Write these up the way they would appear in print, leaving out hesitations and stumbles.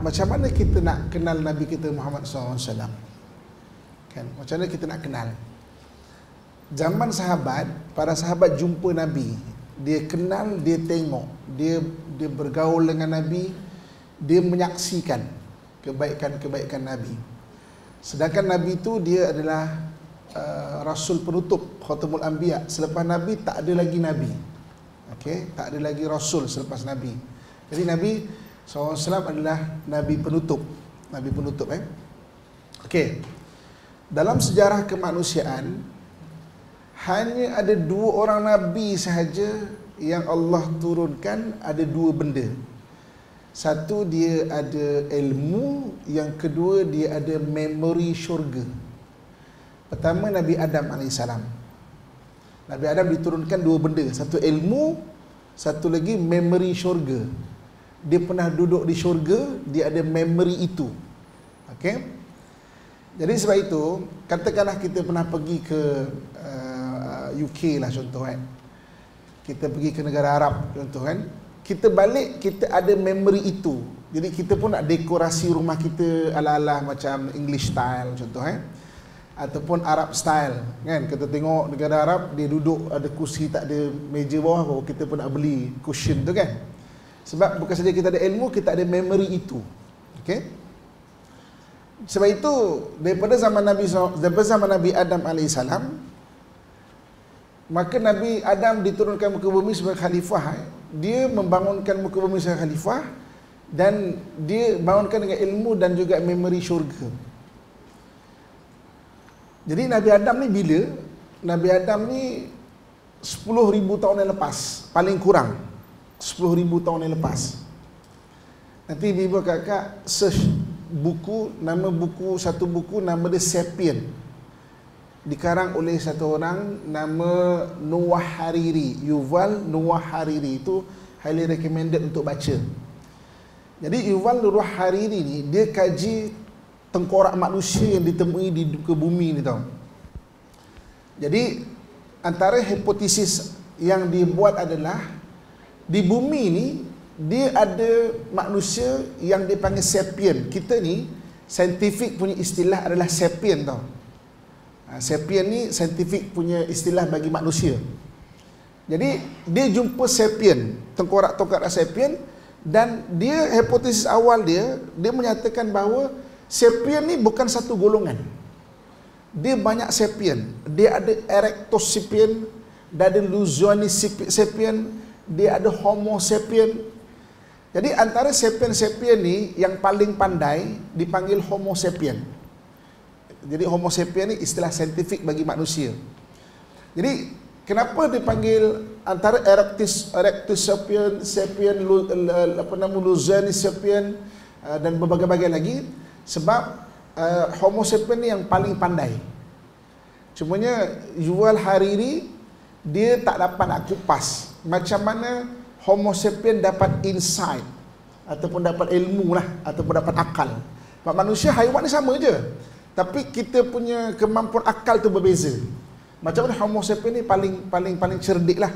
macam mana kita nak kenal Nabi kita Muhammad SAW? Kan? Macam mana kita nak kenal? Zaman sahabat, para sahabat jumpa Nabi, dia kenal, dia tengok, dia bergaul dengan Nabi, dia menyaksikan kebaikan-kebaikan Nabi. Sedangkan Nabi itu dia adalah Rasul penutup, Khatamul Anbiya. Selepas Nabi tak ada lagi Nabi. Okey, tak ada lagi Rasul selepas Nabi. Jadi Nabi SAW adalah Nabi penutup. Nabi penutup. Okey. Dalam sejarah kemanusiaan, hanya ada 2 orang Nabi sahaja yang Allah turunkan ada 2 benda. Satu, dia ada ilmu. Yang kedua, dia ada memori syurga. Pertama, Nabi Adam AS. Nabi Adam diturunkan 2 benda. Satu ilmu, satu lagi memori syurga. Dia pernah duduk di syurga, dia ada memori itu. Okey. Jadi sebab itu, katakanlah kita pernah pergi ke UK lah contoh kan. Kita pergi ke negara Arab contoh kan. Kita balik, kita ada memori itu. Jadi kita pun nak dekorasi rumah kita ala-ala macam English style contoh ataupun Arab style kan. Kita tengok negara Arab, dia duduk ada kursi, tak ada meja bawah, kita pun nak beli cushion tu kan. Sebab bukan saja kita ada ilmu, kita ada memory itu. Okey. Sebab itu daripada zaman Nabi Adam alaihissalam, maka Nabi Adam diturunkan muka bumi sebagai khalifah. Dia membangunkan muka bumi sebagai khalifah, dan dia bangunkan dengan ilmu dan juga memori syurga. Jadi Nabi Adam ni bila? Nabi Adam ni 10,000 tahun yang lepas, paling kurang 10,000 tahun yang lepas. Nanti ibu kakak search buku, nama buku, satu buku nama dia Sapien, dikarang oleh satu orang nama Noah Hariri, Yuval Noah Hariri. Itu highly recommended untuk baca. Jadi Yuval Noah Hariri ni dia kaji tengkorak manusia yang ditemui di muka bumi ni tau. Jadi antara hipotesis yang dibuat adalah di bumi ni dia ada manusia yang dipanggil sapien. Kita ni saintifik punya istilah adalah sapien tau. Sapien ni saintifik punya istilah bagi manusia. Jadi dia jumpa sapien, tengkorak-tengkorak sapien, dan dia hipotesis awal dia menyatakan bahawa sapien ni bukan satu golongan. Dia banyak sapien. Dia ada erectosapien, dia ada luzionisapien, dia ada homo sapien. Jadi antara sapien-sapien ni yang paling pandai dipanggil homo sapien. Jadi homo sapien ni istilah saintifik bagi manusia. Jadi kenapa dipanggil antara erectosapien, sapien, luzionisapien dan berbagai-bagai lagi? Sebab homo sapien ni yang paling pandai. Cumanya Yuval Hariri dia tak dapat nak kupas macam mana homo sapien dapat insight ataupun dapat ilmu lah, ataupun dapat akal. Sebab manusia, haiwan ni sama je, tapi kita punya kemampuan akal tu berbeza. Macam mana homo sapien ni paling cerdik lah.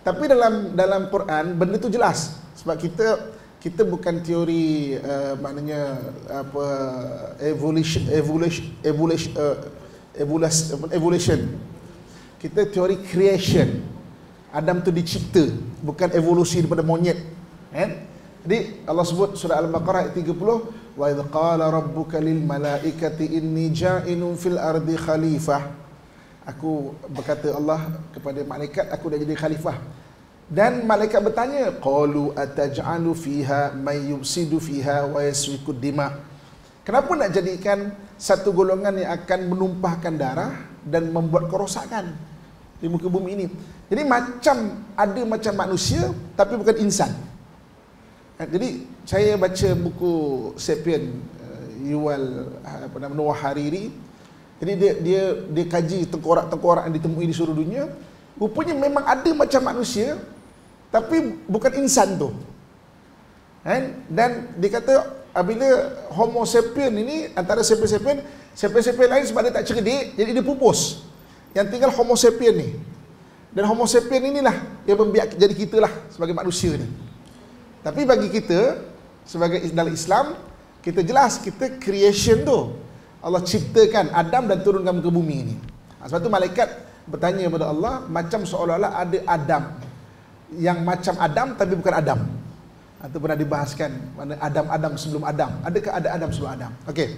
Tapi dalam Quran benda tu jelas. Sebab kita bukan teori maknanya apa evolution. Kita teori creation. Adam tu dicipta, bukan evolusi daripada monyet. Jadi Allah sebut surah Al-Baqarah ayat 30, wa idz qala rabbuka lil malaikati inni ja'ilun fil ardi khalifah. Aku berkata Allah kepada malaikat, aku dah jadi khalifah. Dan malaikat bertanya, qalu ataj'alu fiha may yufsidu fiha wa yasfiku dima. Kenapa nak jadikan satu golongan yang akan menumpahkan darah dan membuat kerosakan di muka bumi ini? Jadi ada macam manusia tapi bukan insan. Jadi saya baca buku Sapien Yuval Noah Hariri. Jadi dia kaji tengkorak-tengkorak yang ditemui di seluruh dunia. Rupanya memang ada macam manusia tapi bukan insan tu. Dan dikata apabila homo sapien ini antara sapien lain sebab dia tak cerdik, jadi dia pupus. Yang tinggal homo sapien ni. Dan homo sapien inilah yang membiak jadi kita lah sebagai manusia ni. Tapi bagi kita sebagai dalam Islam, Kita jelas, kita creation tu. Allah ciptakan Adam dan turunkan ke bumi ni. Sebab tu malaikat bertanya kepada Allah, macam seolah-olah ada Adam yang macam Adam tapi bukan Adam. Itu pernah dibahaskan, mana Adam sebelum Adam. Adakah ada Adam sebelum Adam? Okey.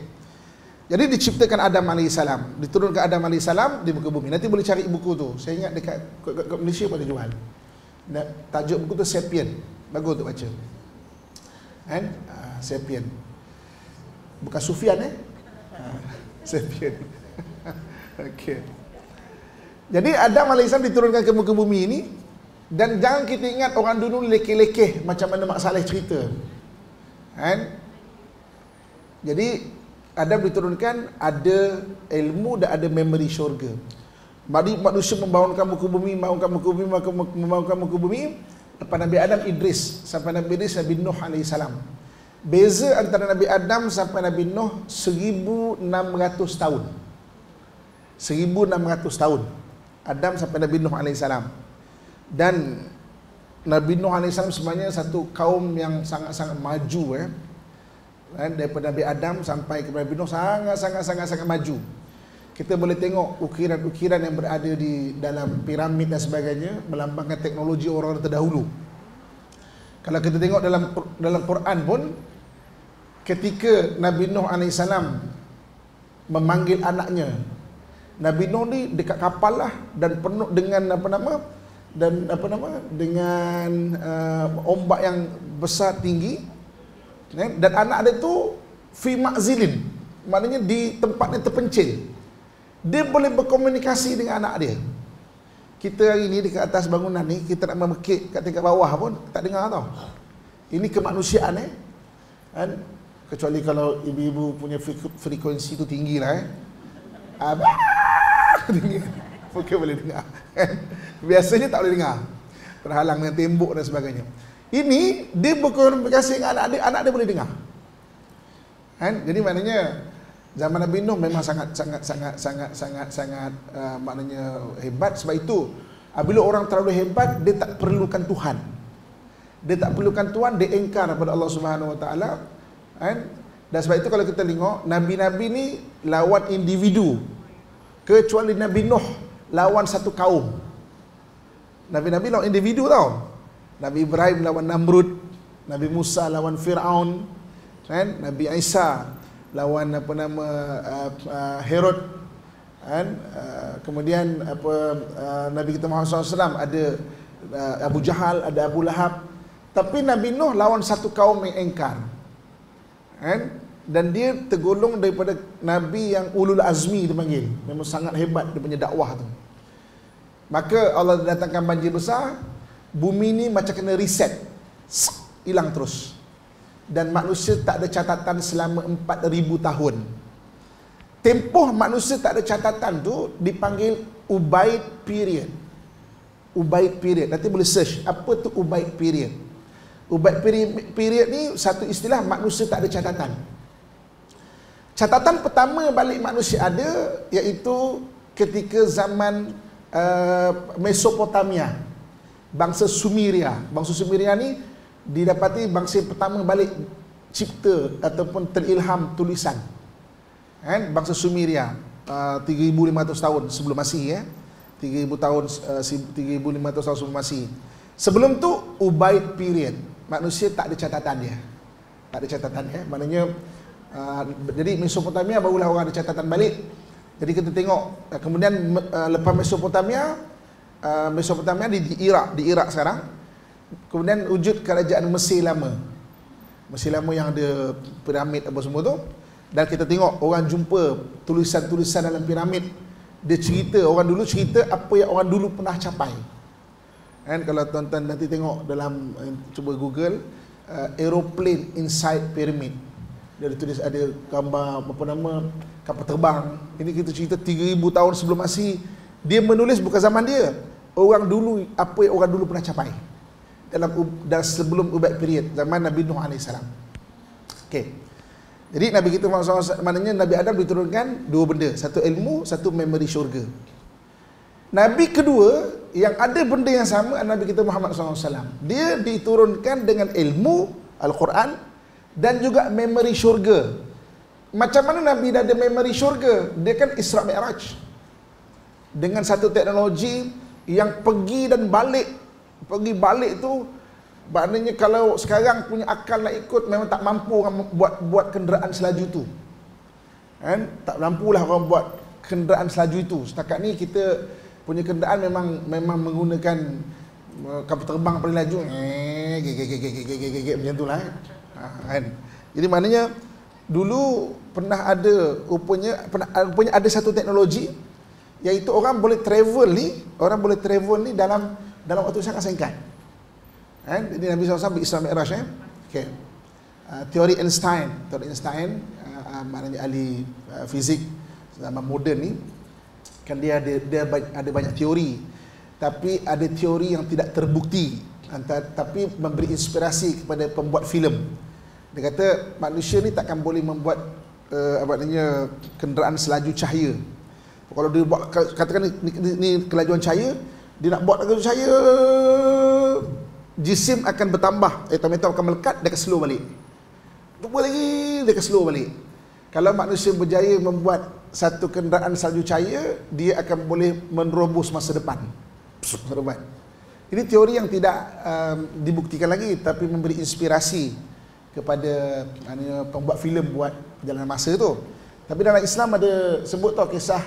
Jadi diciptakan Adam AS, diturunkan Adam AS di muka bumi. Nanti boleh cari buku tu. Saya ingat dekat Malaysia pun ada jual. Tajuk buku tu Sapien. Bagus untuk baca. Kan? Sapien. Bukan Sufian Sapien. Okey. Jadi Adam AS diturunkan ke muka bumi ini, dan jangan kita ingat orang dulu lekeh-lekeh macam mana Mak Saleh cerita. Kan? Jadi Adam diturunkan ada ilmu dan ada memori syurga. Manusia membangunkan muka bumi, membangunkan muka bumi. Lepas Nabi Adam, Idris, sampai Nabi Idris, Nabi Nuh AS. Beza antara Nabi Adam sampai Nabi Nuh 1600 tahun. 1600 tahun. Adam sampai Nabi Nuh AS. Dan Nabi Nuh AS sebenarnya satu kaum yang sangat-sangat maju daripada Nabi Adam sampai ke Nabi Nuh sangat maju. Kita boleh tengok ukiran-ukiran yang berada di dalam piramid dan sebagainya melambangkan teknologi orang terdahulu. Kalau kita tengok dalam Quran pun, ketika Nabi Nuh AS memanggil anaknya, Nabi Nuh ni dekat kapal lah, dan penuh dengan dengan ombak yang besar tinggi, dan anak dia tu fi ma'zilin, maknanya di tempat yang terpencil. Dia boleh berkomunikasi dengan anak dia. Kita hari ni dekat atas bangunan ni, kita nak memekik kat tingkat bawah pun tak dengar tau. Ini kemanusiaan kan? Kecuali kalau ibu-ibu punya frekuensi tu tinggi lah tinggi, mungkin boleh dengar. Biasanya tak boleh dengar, terhalang dengan tembok dan sebagainya. Ini dia berkomunikasi dengan anak dia boleh dengar. Kan? Jadi maknanya zaman Nabi Nuh memang sangat maknanya hebat. Sebab itu bila orang terlalu hebat, dia tak perlukan Tuhan. Dia tak perlukan Tuhan, dia engkar kepada Allah Subhanahu Wa Taala. Kan? Dan sebab itu kalau kita tengok, nabi-nabi ni lawan individu, kecuali Nabi Nuh lawan satu kaum. Nabi-nabi lawan individu tau. Nabi Ibrahim lawan Namrud, Nabi Musa lawan Fir'aun, kan? Nabi Isa lawan Herod, kan? Kemudian Nabi kita Muhammad SAW ada Abu Jahal, ada Abu Lahab. Tapi Nabi Nuh lawan satu kaum yang engkar, kan? Dan dia tergolong daripada Nabi yang ulul azmi dipanggil. Memang sangat hebat dia punya dakwah tu. Maka Allah datangkan banjir besar, bumi ni macam kena reset, hilang terus. Dan manusia tak ada catatan selama 4000 tahun. Tempoh manusia tak ada catatan tu dipanggil Ubaid period. Ubaid period. Nanti boleh search apa tu Ubaid period. Ubaid period ni satu istilah manusia tak ada catatan. Catatan pertama balik manusia ada, iaitu ketika zaman Mesopotamia, bangsa Sumeria. Bangsa Sumeria ni didapati bangsa pertama balik cipta ataupun terilham tulisan. Kan? Bangsa Sumeria 3500 tahun sebelum Masihi 3000 tahun 3500 tahun sebelum Masihi. Sebelum tu Ubaid period. Manusia tak ada catatan dia. Tak ada catatan maknanya jadi Mesopotamia barulah orang ada catatan balik. Jadi kita tengok kemudian lepas Mesopotamia di Iraq sekarang. Kemudian wujud kerajaan Mesir lama. Mesir lama yang ada piramid apa semua tu. Dan kita tengok orang jumpa tulisan-tulisan dalam piramid. Dia cerita, orang dulu cerita apa yang orang dulu pernah capai. Kan kalau tuan-tuan nanti tengok dalam, cuba Google aeroplane inside pyramid. Dia tulis ada gambar kapal terbang. Ini kita cerita 3000 tahun sebelum Masihi. Dia menulis bukan zaman dia. Orang dulu, apa yang orang dulu pernah capai dalam sebelum Ubaid period, zaman Nabi Nuh AS. Okey. Jadi Nabi kita SAW, maknanya Nabi Adam diturunkan dua benda, satu ilmu, satu memori syurga. Nabi kedua yang ada benda yang sama, Nabi kita Muhammad SAW. Dia diturunkan dengan ilmu Al-Quran dan juga memori syurga. Macam mana Nabi dah ada memori syurga? Dia kan Isra Mi'raj dengan satu teknologi yang pergi dan balik. Pergi balik tu maknanya kalau sekarang punya akal nak ikut memang tak mampu orang buat kenderaan selaju tu. Kan? Tak mampulah orang buat kenderaan selaju itu. Setakat ni kita punya kenderaan memang menggunakan kapal terbang paling laju. Macam itulah. Kan? Jadi maknanya dulu pernah ada rupanya ada satu teknologi iaitu orang boleh travel ni dalam waktu sangat singkat. Kan? Jadi Nabi SAW berisra Mi'raj. Okay. Teori Einstein, maknanya ahli fizik zaman moden ni, kan dia ada banyak teori, tapi ada teori yang tidak terbukti, tapi memberi inspirasi kepada pembuat filem. Dia kata manusia ni takkan boleh membuat kenderaan selaju cahaya. Kalau dia buat, katakan ni kelajuan cahaya, dia nak buat kelajuan cahaya, jisim akan bertambah, atom-atom akan melekat, dia akan slow balik. Tunggu lagi, dia akan slow balik. Kalau manusia berjaya membuat satu kenderaan salju cahaya, dia akan boleh menerobos masa depan. Ini teori yang tidak dibuktikan lagi, tapi memberi inspirasi kepada pembuat filem buat perjalanan masa tu. Tapi dalam Islam ada sebut tau kisah,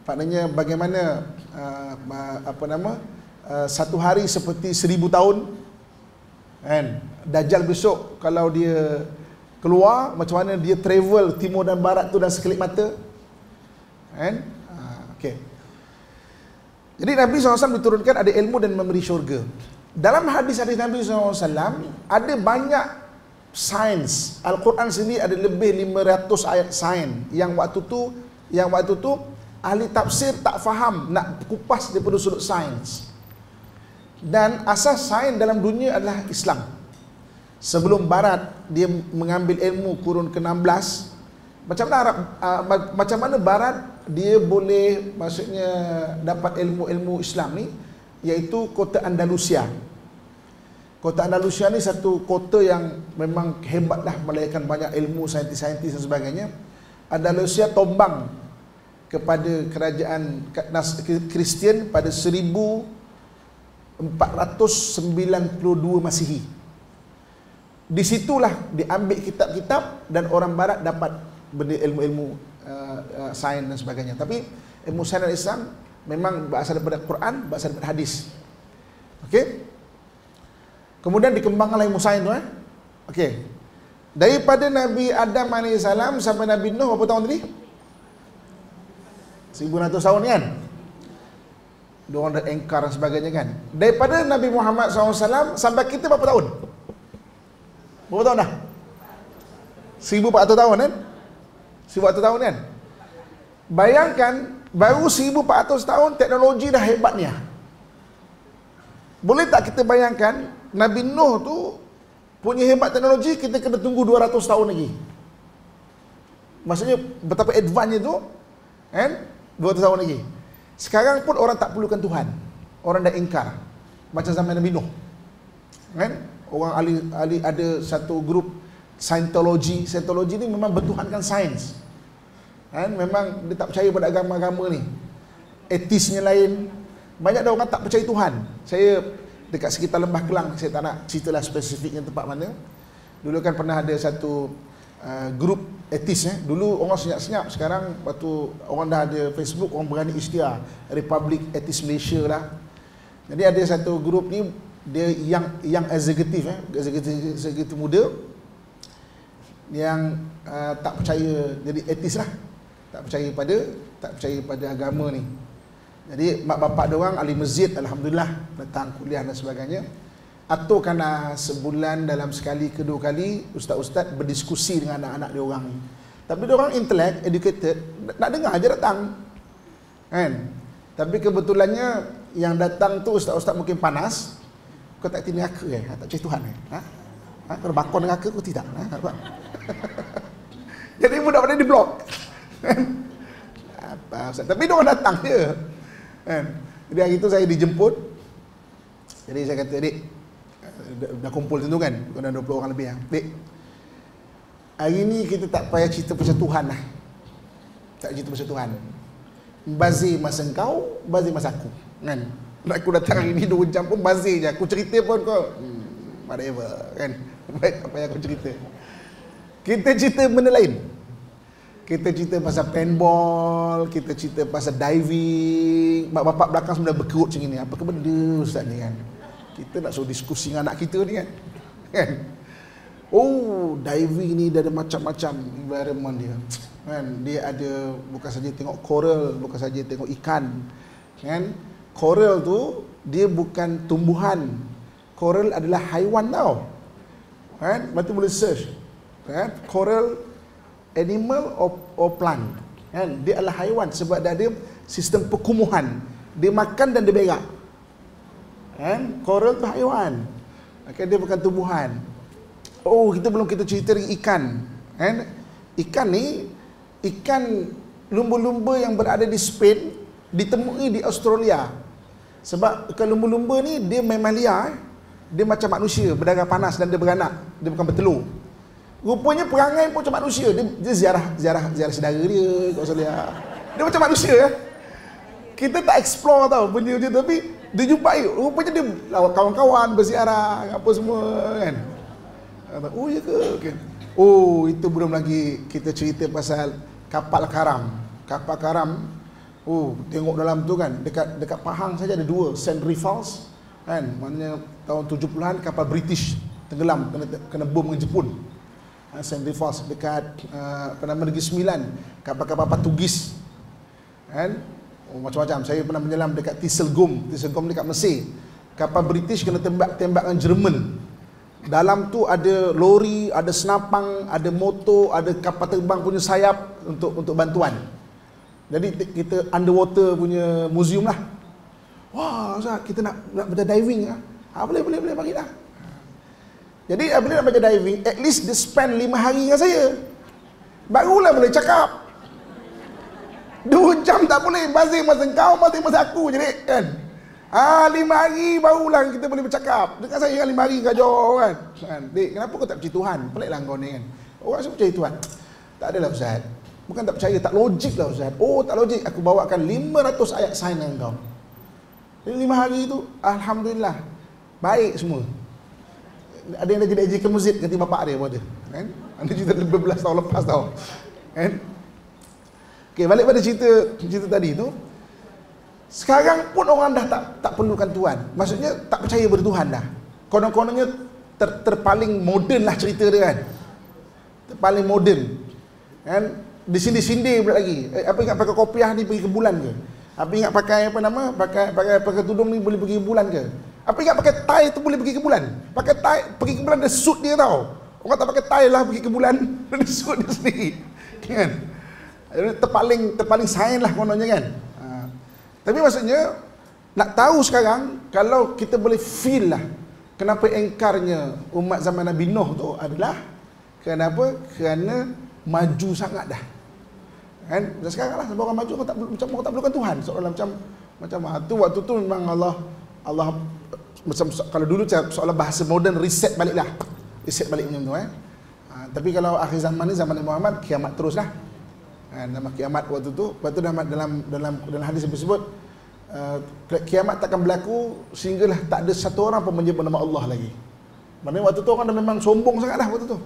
maknanya bagaimana satu hari seperti 1000 tahun. Kan? Dajjal besok kalau dia keluar, macam mana dia travel timur dan barat tu dalam sekelip mata. Kan? Okay. Jadi Nabi SAW diturunkan ada ilmu dan memberi syurga. Dalam hadis-hadis Nabi SAW ada banyak sains. Al-Quran sendiri ada lebih 500 ayat sains yang waktu tu ahli tafsir tak faham, nak kupas daripada sudut sains. Dan asas sains dalam dunia adalah Islam. Sebelum Barat dia mengambil ilmu kurun ke-16, macam mana Barat dia boleh maksudnya dapat ilmu-ilmu Islam ni, iaitu kota Andalusia. Kota Andalusia ni satu kota yang memang hebatlah, melahirkan banyak ilmu, saintis-saintis dan sebagainya. Andalusia tombang kepada kerajaan Kristian pada 1492 Masihi. Di situlah diambil kitab-kitab dan orang Barat dapat benda ilmu-ilmu sains dan sebagainya. Tapi ilmu sains dan Islam memang berasal daripada Quran, berasal daripada hadis. Okey. Kemudian dikembangkanlah ilmu sains tu. Okey. Daripada Nabi Adam AS sampai Nabi Nuh berapa tahun tadi? 1600 tahun kan? Diorang dah engkar dan sebagainya kan. Daripada Nabi Muhammad SAW sampai kita berapa tahun? Berapa tahun dah? 1400 tahun kan? 1400 tahun kan? Bayangkan, baru 1400 tahun teknologi dah hebatnya. Boleh tak kita bayangkan Nabi Nuh tu punya hebat teknologi, kita kena tunggu 200 tahun lagi. Maksudnya betapa advance tu kan? 200 tahun lagi. Sekarang pun orang tak perlukan Tuhan. Orang dah ingkar. Macam zaman Nabi Nuh. Kan? Orang ahli ada satu grup Scientology. Scientology ni memang bertuhankan sains. Kan? Memang dia tak percaya pada agama-agama ni. Etisnya lain. Banyak dah orang tak percaya Tuhan. Saya dekat sekitar Lembah Kelang, saya tak nak ceritalah spesifiknya tempat mana. Dulu kan pernah ada satu grup etis. Dulu orang senyap-senyap, sekarang waktu orang dah ada Facebook, orang berani isytiar Republik Etis Malaysia lah. Jadi ada satu grup ni, dia yang eksekutif, eksekutif muda yang tak percaya, jadi etis lah, tak percaya pada agama ni. Jadi mak bapak dia orang ahli masjid, alhamdulillah, datang kuliah dan sebagainya. Aturkanlah sebulan dalam sekali ke dua kali ustaz-ustaz berdiskusi dengan anak-anak dia orang ni. Tapi dia orang intelek, educated, nak dengar aja datang. Kan? Tapi kebetulannya yang datang tu ustaz-ustaz mungkin panas. Kau tak tinggal neraka ke? Tak percaya Tuhan ke? Kau bakon neraka kau tidak? Jadi budak-budak di blok. Apa ustaz? Tapi dia orang datang je. Kan? Jadi hari itu saya dijemput. Jadi saya kata, "Dik, dah kumpul tentu kan, ada 20 orang lebih. Dik, Hari ni kita tak payah cerita pasal Tuhan lah. Tak cerita pasal Tuhan. Bazir masa kau, bazir masa aku. Kan? Aku datang hari ni 2 jam pun bazir je. Aku cerita pun kau whatever kan. Baik, apa yang aku cerita. Kita cerita benda lain. Kita cerita pasal paintball, kita cerita pasal diving. Mak bapak belakang semua dah berkerut macam ni. Apa ke benda ustaz ni kan? Kita nak suruh diskusi dengan anak kita ni kan. Kan? Oh, diving ni dia ada macam-macam environment dia. Kan? Dia ada bukan saja tengok coral, bukan saja tengok ikan. Kan? Coral tu dia bukan tumbuhan. Coral adalah haiwan tau. Kan? Lepas tu boleh search. Kan? Coral animal or plant. Kan? Dia adalah haiwan sebab dia ada sistem perkumuhan. Dia makan dan dia berak. Kan? Coral tu haiwan. Okay, dia bukan tumbuhan. Oh, kita cerita lagi ikan. Kan? Ikan ni, ikan lumba-lumba yang berada di Spain ditemui di Australia. Sebab ikan lumba-lumba ni dia mamalia. Dia macam manusia, berdarah panas dan dia beranak. Dia bukan bertelur. Rupanya perangai pun macam manusia. Dia ziarah saudara dia kat Australia. Dia macam manusia ya. Kita tak explore tau benda macam tu, tapi dia jumpai. Rupanya dia kawan-kawan berziarah apa semua kan. Oh ya ke? Okay. Oh, itu belum lagi kita cerita pasal kapal karam. Kapal karam. Oh, tengok dalam tu kan, dekat Pahang saja ada 2, Sandry Falls kan. Maknanya tahun 70-an kapal British tenggelam kena bom dengan Jepun. Sandry Falls dekat Negeri Sembilan, kapal-kapal Portugis. Kan? Oh, macam-macam. Saya pernah menyelam dekat Tisselgom dekat Mesir. Kapal British kena tembak dengan Jerman. Dalam tu ada lori, ada senapang, ada motor, ada kapal terbang punya sayap untuk bantuan. Jadi kita underwater punya museum lah. Wah, Ustaz, kita nak baca diving lah. Boleh bagi dah. Jadi apabila nak baca diving, at least dia spend 5 hari dengan saya. Barulah boleh cakap. 2 jam tak boleh, bazir masa kau, bazir masa aku jadi kan. 5 hari barulah kita boleh bercakap. Dengan saya kan 5 hari kajau kan. Dek, kenapa kau tak percaya Tuhan? Peliklah kau ni kan. Orang semua percaya Tuhan. Tak adalah Ustaz. Bukan tak percaya, tak logik lah Ustaz. Oh, tak logik. Aku bawakan 500 ayat sains dengan kau. Jadi 5 hari tu, alhamdulillah, baik semua. Ada yang dah jadi AJ ke masjid ganti bapak dia pun ada. Kan? Ada cerita lebih belas tahun lepas tau. Kan? Okay, balik pada cerita tadi tu. Sekarang pun orang dah tak perlukan Tuhan. Maksudnya tak percaya pada Tuhan dah. Konon-kononnya terpaling moden lah cerita dia kan. Terpaling moden. Kan? Disindir-sindir pula lagi. Apa ingat pakai kopiah ni pergi ke bulan ke? Apa ingat pakai pakai tudung ni boleh pergi ke bulan ke? Apa ingat pakai tie tu boleh pergi ke bulan? Pakai tie pergi ke bulan dia suit dia tau. Orang tak pakai tie lah pergi ke bulan. Dia suit dia sendiri. Kan? Terpaling sains lah kononnya kan. Tapi maksudnya nak tahu sekarang kalau kita boleh feel lah kenapa engkarnya umat zaman Nabi Nuh tu adalah kenapa? Kerana maju sangat dah. Kan? Dan sekarang lah sebab orang maju macam orang tak perlukan Tuhan. Seolah macam tu waktu tu memang Allah macam kalau dulu soalan bahasa moden reset balik macam tu tapi kalau akhir zaman ni zaman Nabi Muhammad kiamat terus lah. Nama kiamat waktu tu, lepas tu dalam hadis disebut kiamat takkan berlaku sehinggalah tak ada satu orang pun menyebut nama Allah lagi. Maknanya waktu tu orang dah memang sombong sangat dah waktu tu.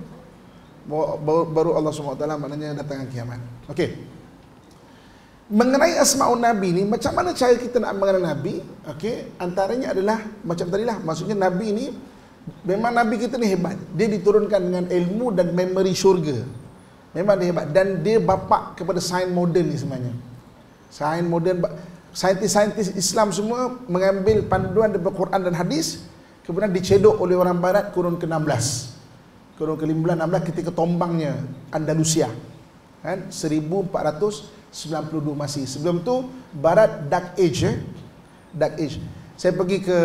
Baru Allah SWT maknanya datangkan kiamat. Okey. Mengenai asmaul Nabi ni, macam mana cara kita nak mengenal Nabi? Okey, antaranya adalah macam tadilah, maksudnya Nabi ni memang Nabi kita ni hebat. Dia diturunkan dengan ilmu dan memori syurga. Memang dia hebat dan dia bapa kepada sains moden ni sebenarnya. Sains moden, saintis-saintis Islam semua mengambil panduan daripada Quran dan hadis, kemudian dicedok oleh orang barat kurun ke-16. Kurun ke-15 16 ketika tombangnya Andalusia. Kan? 1492 masih. Sebelum tu barat Dark Age Dark Age. Saya pergi ke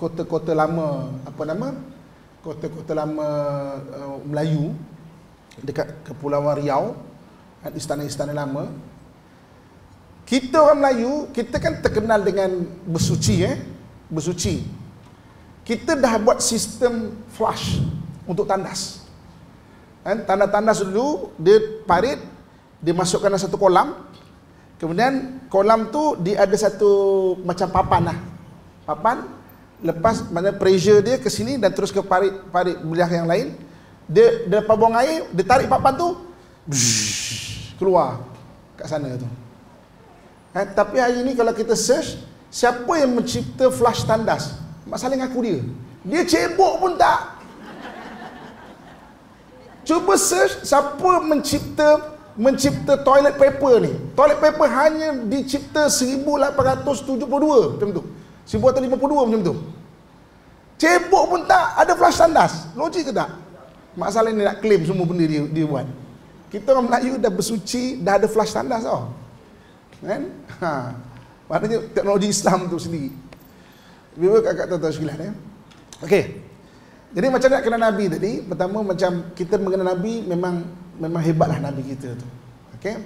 kota-kota lama, apa nama? Kota-kota lama Melayu dekat Kepulauan Riau, istana-istana lama. Kita orang Melayu, kita kan terkenal dengan bersuci Bersuci. Kita dah buat sistem flush untuk tandas. Kan tandas dulu, dia parit, dia masukkan dalam satu kolam. Kemudian kolam tu dia ada satu macam papan lah. Papan, lepas mana pressure dia ke sini dan terus ke parit belah yang lain. Dia lepas buang air, dia tarik papan tu, keluar kat sana tu. Tapi hari ni kalau kita search, siapa yang mencipta flush tandas? Mak Saleh ngaku dia. Dia cebok pun tak. Cuba search siapa mencipta toilet paper ni. Toilet paper hanya dicipta 1872 macam tu. 1852 macam tu. Cebok pun tak, ada flush tandas. Logik ke tak? Mak Saleh ni nak claim semua benda dia buat. Kita orang Melayu dah bersuci, dah ada flush tandas tau. Kan? Maknanya teknologi Islam tu sendiri. Biar kakak tahu sekalian Okey. Jadi macam nak kenal Nabi tadi, pertama macam kita mengenal Nabi memang hebatlah Nabi kita tu. Okey.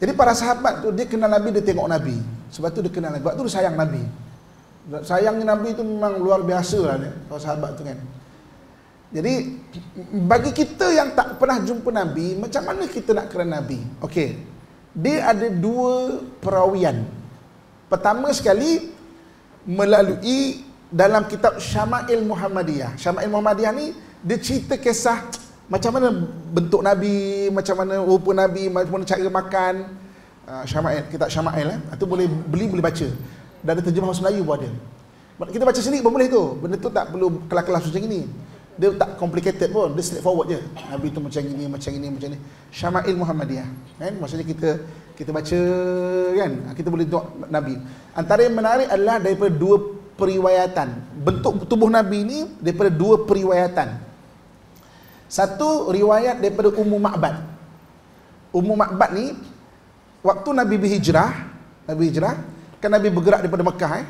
Jadi para sahabat tu dia kenal Nabi, dia tengok Nabi. Sebab tu dia kenal Nabi. Sebab tu dia sayang Nabi. Sayangnya Nabi tu memang luar biasa lah ni, para sahabat tu kan. Jadi bagi kita yang tak pernah jumpa Nabi, macam mana kita nak kenal Nabi? Okey. Dia ada dua perawian. Pertama sekali melalui dalam kitab Syama'il Muhammadiyah. Syama'il Muhammadiyah ni dia cerita kisah macam mana bentuk Nabi, macam mana rupa Nabi, macam mana cara makan. Syama'il, kitab Syama'il itu boleh beli, boleh baca. Dan ada terjemah bahasa Melayu pun ada. Kita baca sendiri pun boleh tu. Benda tu tak perlu kelas-kelas macam ini. Dia tak complicated pun, dia straightforward je. Nabi tu macam ini, macam ini, macam ni. Syama'il Muhammadiyah. Kan? Maksudnya kita baca kan, kita boleh tengok Nabi. Antara yang menarik adalah daripada dua periwayatan. Bentuk tubuh Nabi ni daripada dua periwayatan. Satu riwayat daripada Ummu Ma'bad. Ummu Ma'bad ni waktu Nabi berhijrah, kan Nabi bergerak daripada Mekah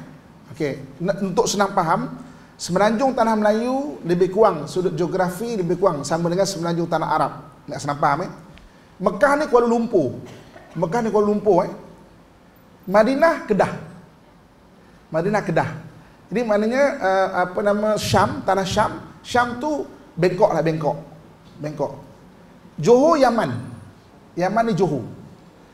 Okey, untuk senang faham, semenanjung tanah Melayu lebih kurang sudut geografi lebih kurang sama dengan semenanjung tanah Arab. Nak senang faham Mekah ni Kuala Lumpur. Madinah Kedah. Jadi maknanya Syam, tanah Syam. Syam tu Bangkok. Johor Yaman. Yaman ni Johor.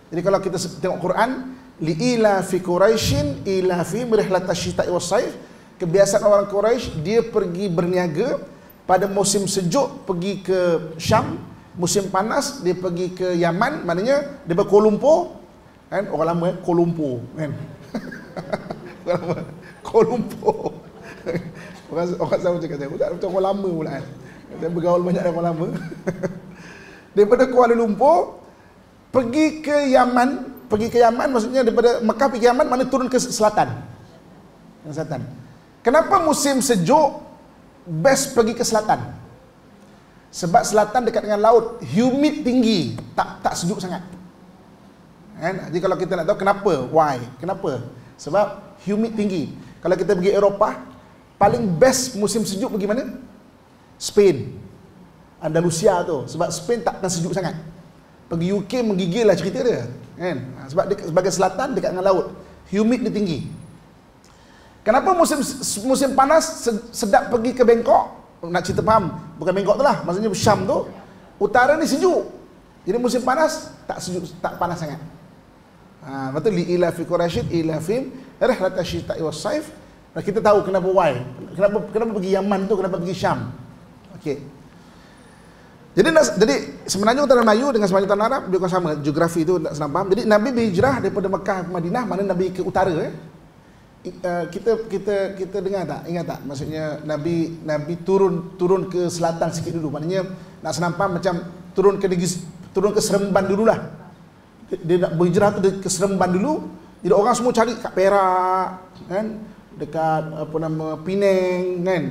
Jadi kalau kita tengok Quran, li'ila fi Quraisyin ila fi rihlatash syita'i was-saif. Kebiasaan orang Quraisy, dia pergi berniaga pada musim sejuk pergi ke Syam, musim panas dia pergi ke Yaman, maknanya dia Kuala Lumpur kan, orang lama Kuala Lumpur kan. Kuala Lumpur. Orang sama cakap saya, macam orang lama pula kan. Saya bergaul banyak dengan orang lama. Daripada Kuala Lumpur pergi ke Yaman maksudnya daripada Mekah pergi ke Yaman, mana turun ke selatan. Kenapa musim sejuk best pergi ke selatan? Sebab selatan dekat dengan laut, humid tinggi, tak sejuk sangat. Kan? Jadi kalau kita nak tahu kenapa, why? Kenapa? Sebab humid tinggi. Kalau kita pergi Eropah, paling best musim sejuk pergi mana? Spain. Andalusia tu. Sebab Spain takkan sejuk sangat. Pergi UK menggigil lah cerita dia. Kan? Sebab dia sebagai selatan dekat dengan laut, humid dia tinggi. Kenapa musim panas sedap pergi ke Bangkok? Nak cerita faham, bukan Bangkok tu lah, maksudnya Syam tu, utara ni sejuk. Jadi musim panas tak sejuk, tak panas sangat. Betul, li ila fi Quraisyin ila fi rihlatash syita'i was-saif. Dan kita tahu kenapa why. Kenapa pergi Yaman tu, kenapa pergi Syam. Okey. Jadi semenanjung tanah Melayu dengan semenanjung tanah Arab dia sama, geografi tu tak senang faham. Jadi Nabi berhijrah daripada Mekah ke Madinah, mana Nabi ke utara kita dengar tak? Ingat tak? Maksudnya Nabi turun ke selatan sikit dulu. Maknanya nak senang faham macam turun ke Seremban dululah. Dia nak berhijrah tu ke Seremban dulu. Jadi orang semua cari kat Perak kan, dekat Penang kan.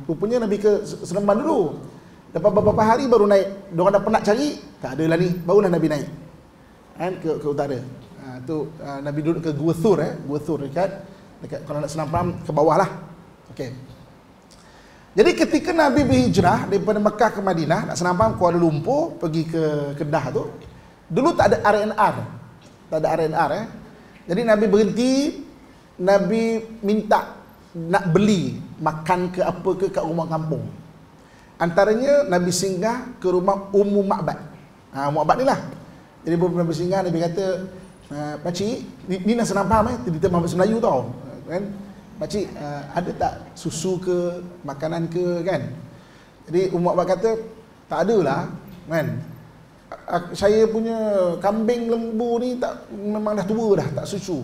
Rupanya Nabi ke Seremban dulu. Lepas beberapa hari baru naik. Diorang dah penat cari, tak ada lah ni, barulah Nabi naik kan ke utara. Nabi duduk ke Gua Thur dekat kalau nak senang faham ke bawah lah. Okey. Jadi ketika Nabi berhijrah daripada Mekah ke Madinah, nak senang faham Kuala Lumpur pergi ke Kedah tu, dulu tak ada RNR. Jadi Nabi berhenti, Nabi minta nak beli makan ke apa ke kat rumah kampung. Antaranya Nabi singgah ke rumah Ummu Ma'bad. Ummu Ma'bad ni lah. Jadi Nabi singgah, Nabi kata, pakcik, ni nak senang faham kita bahasa Melayu tau. Kan? Pakcik, ada tak susu ke, makanan ke, kan? Jadi Ummu Ma'bad kata, tak ada lah, kan? Saya punya kambing lembu ni memang dah tua dah, tak susu.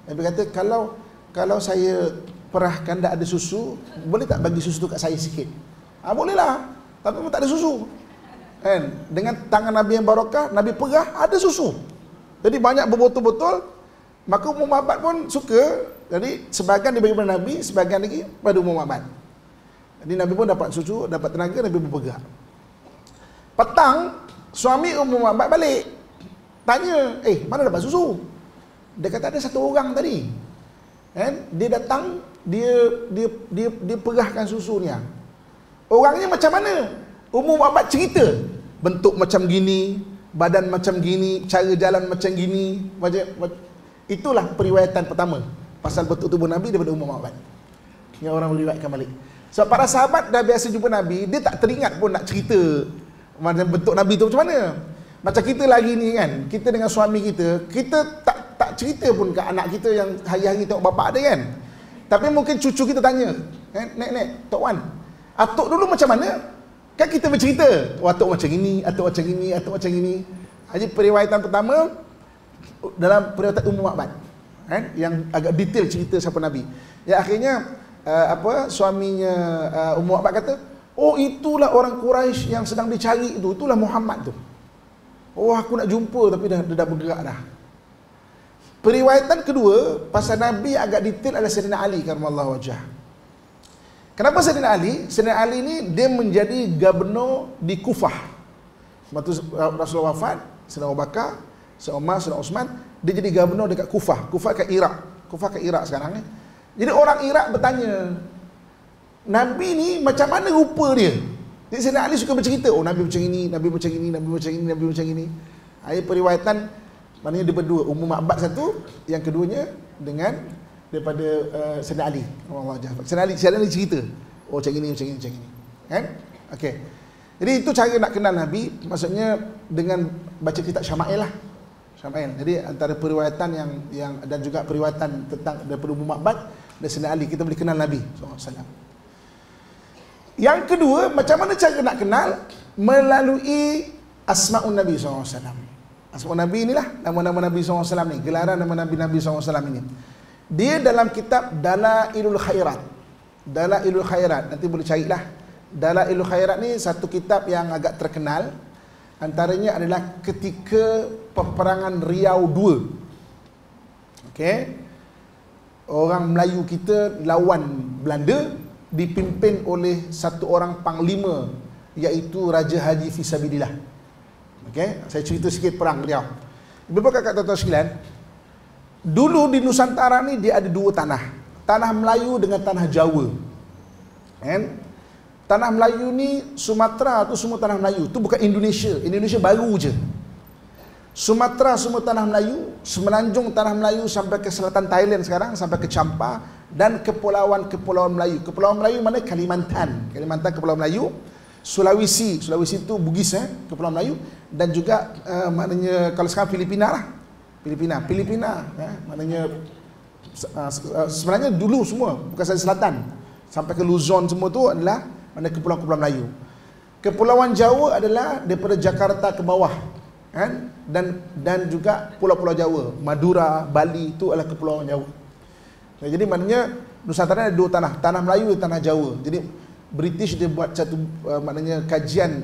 Nabi kata, kalau saya perahkan tak ada susu, boleh tak bagi susu tu kat saya sikit? Boleh lah, tapi memang tak ada susu. Kan? Dengan tangan Nabi yang barakah, Nabi perah, ada susu. Jadi banyak berbotol-botol, maka Ummu Ma'bad pun suka. Jadi sebahagian dibagi kepada Nabi, sebahagian lagi pada Ummu Ma'bad. Jadi Nabi pun dapat susu, dapat tenaga, Nabi pun bergerak. Petang, suami Ummu Ma'bad balik. Tanya, mana dapat susu? Dia kata ada satu orang tadi. Kan? Dia datang, dia perahkan susu ni. Orangnya macam mana? Ummu Ma'bad cerita. Bentuk macam gini, badan macam gini, cara jalan macam gini. Itulah periwayatan pertama pasal bentuk tubuh Nabi daripada Ummu Ma'bad. Yang orang meriwayatkan balik. Sebab para sahabat dah biasa jumpa Nabi, dia tak teringat pun nak cerita macam bentuk Nabi tu macam mana. Macam kita lagi ni kan, kita dengan suami kita tak cerita pun ke anak kita yang hari-hari tengok bapak dia kan. Tapi mungkin cucu kita tanya, Nek, Tok Wan, atuk dulu macam mana? Kan kita bercerita, atuk macam ini, atuk macam ini, atuk macam ini. Jadi periwayatan pertama dalam periwayatan Ummu Ma'bad, kan, yang agak detail cerita siapa Nabi. Ya akhirnya suaminya Ummu Ma'bad kata, oh itulah orang Quraisy yang sedang dicari itu, itulah Muhammad tu. Oh aku nak jumpa tapi dia dah bergerak dah. Periwayatan kedua pasal Nabi agak detail adalah Sayyidina Ali karramallahu wajhah. Kenapa Sayyidina Ali? Sayyidina Ali ni dia menjadi gubernur di Kufah. Waktu Rasulullah wafat, Sayyidina Abu Bakar, Sayyidina Umar, Sayyidina Osman, dia jadi gubernur dekat Kufah. Kufah kat Iraq. Kufah kat Iraq sekarang ni. Jadi orang Iraq bertanya, Nabi ni macam mana rupa dia? Jadi Sayyidina Ali suka bercerita, oh Nabi macam ini, Nabi macam ini, Nabi macam ini, Nabi macam ini. Ini periwayatan, maknanya dia berdua, Ummu Ma'bad satu, yang keduanya dengan daripada Sayyidina Ali. Sayyidina Ali cerita, oh macam ini, macam ini, macam ini. Kan? Okey. Jadi itu cara nak kenal Nabi, maksudnya dengan baca kitab Syama'il lah. Syama'il. Jadi antara periwayatan yang dan juga periwayatan tentang daripada Ummu Ma'bad dan Sayyidina Ali, kita boleh kenal Nabi SAW. Yang kedua, macam mana cara nak kenal? Melalui Asma'un Nabi SAW. Asma'un Nabi inilah, nama-nama Nabi SAW ni, gelaran nama Nabi SAW ini. Dia dalam kitab Dalailul Khairat. Dalailul Khairat, nanti boleh carilah. Dalailul Khairat ni satu kitab yang agak terkenal. Antaranya adalah ketika peperangan Riau II. Okey. Orang Melayu kita lawan Belanda, dipimpin oleh satu orang panglima, iaitu Raja Haji Fisabilillah. Okey, saya cerita sikit perang Riau. Beberapa kakak tuan-tuan sekalian, dulu di Nusantara ni dia ada dua tanah. Tanah Melayu dengan tanah Jawa. Kan? Tanah Melayu ni, Sumatera tu semua tanah Melayu. Tu bukan Indonesia. Indonesia baru je. Sumatera semua tanah Melayu, semenanjung tanah Melayu sampai ke selatan Thailand sekarang, sampai ke Champa, dan kepulauan Melayu. Kepulauan Melayu mana? Kalimantan. Kalimantan Kepulauan Melayu. Sulawesi itu Bugis, Kepulauan Melayu. Dan juga maknanya kalau sekarang Filipina lah. Filipina, maknanya sebenarnya dulu semua, bukan sahaja selatan, sampai ke Luzon semua tu adalah mana kepulauan Melayu. Kepulauan Jawa adalah daripada Jakarta ke bawah, kan? Dan juga pulau-pulau Jawa, Madura, Bali itu adalah kepulauan Jawa. Jadi maknanya Nusantara ada dua tanah, tanah Melayu dan tanah Jawa. Jadi British dia buat satu maknanya kajian,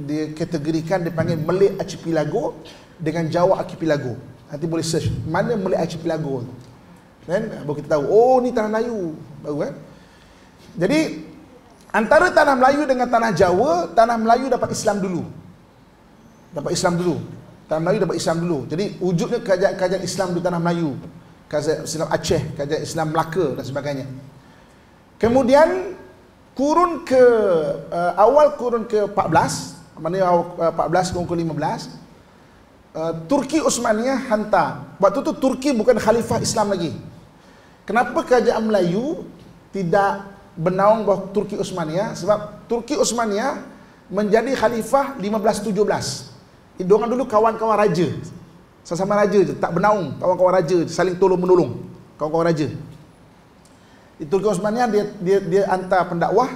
dia kategorikan, dia panggil Malay Archipelago dengan Jawa Archipelago. Nanti boleh search mana Malay Archipelago tu. Kan? Baru kita tahu, oh ni tanah Melayu baru kan. Jadi antara tanah Melayu dengan tanah Jawa, tanah Melayu dapat Islam dulu. Tanah Melayu dapat Islam dulu. Jadi wujudnya kajian Islam di tanah Melayu. Kajian Islam Aceh, kajian Islam Melaka dan sebagainya. Kemudian awal kurun ke-14, maknanya 14 kurun ke-15, Turki Osmaniyah hantar. Waktu tu Turki bukan khalifah Islam lagi. Kenapa kerajaan Melayu tidak bernaung bawah Turki Uthmaniyah, sebab Turki Uthmaniyah menjadi khalifah 1517. Diorang dulu kawan-kawan raja, sesama raja je, tak bernaung, kawan-kawan raja je, saling tolong-menolong, kawan-kawan raja. Di Turki Uthmaniyah dia hantar pendakwah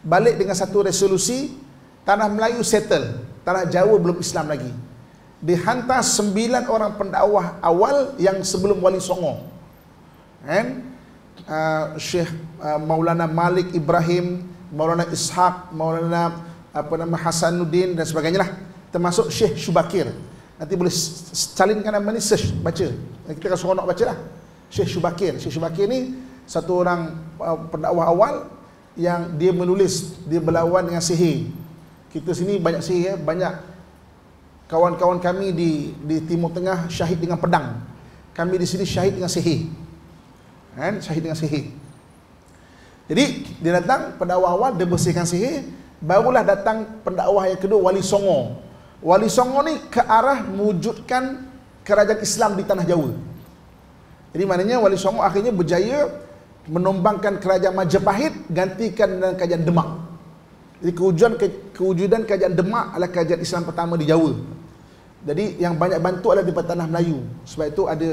balik dengan satu resolusi, tanah Melayu settle, tanah Jawa belum Islam lagi. Dihantar 9 orang pendakwah awal yang sebelum Wali Songo, kan? Syekh Maulana Malik Ibrahim, Maulana Ishaq, Maulana Hasanuddin dan sebagainya lah, termasuk Syekh Shubakir. Nanti boleh salinkan nama ni, search, baca. Kita akan seronok baca lah. Syekh Shubakir. Syekh Shubakir ni satu orang pendakwah awal yang dia menulis, dia berlawan dengan sihir. Kita sini banyak sihir, banyak kawan-kawan kami di Timur Tengah syahid dengan pedang. Kami di sini syahid dengan sihir, kan? Syahid dengan sihir. Jadi dia datang pendakwah awal, dia bersihkan sihir. Barulah datang pendakwah yang kedua, Wali Songo. Wali Songo ni ke arah mewujudkan kerajaan Islam di tanah Jawa. Jadi maknanya Wali Songo akhirnya berjaya menombangkan kerajaan Majapahit, gantikan dengan kerajaan Demak. Jadi kewujudan kerajaan Demak adalah kerajaan Islam pertama di Jawa. Jadi yang banyak bantu adalah di tanah Melayu. Sebab itu ada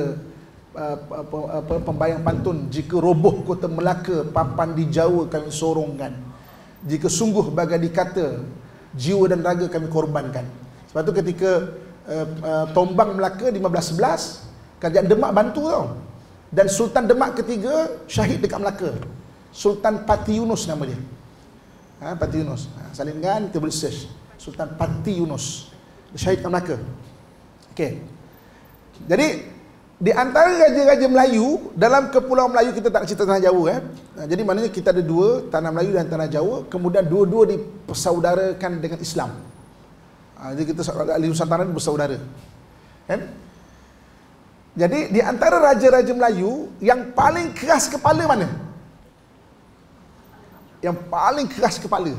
pembayang pantun, jika roboh kota Melaka, papan di Jawa kami sorongkan. Jika sungguh bagai dikata, jiwa dan raga kami korbankan. Sebab itu ketika tombang Melaka 1511, kerajaan Demak bantu tau. Dan Sultan Demak ketiga syahid dekat Melaka, Sultan Pati Yunus nama dia. Pati Yunus. Salinkan, kita boleh search. Sultan Pati Yunus, syahid kat Melaka. Okey. Jadi di antara raja-raja Melayu dalam Kepulauan Melayu, kita tak cerita tanah Jawa jadi maknanya kita ada dua, tanah Melayu dan tanah Jawa, kemudian dua-dua dipersaudarakan dengan Islam. Jadi kita ahli Nusantara ni bersaudara. Kan? Jadi di antara raja-raja Melayu yang paling keras kepala mana? Yang paling keras kepala?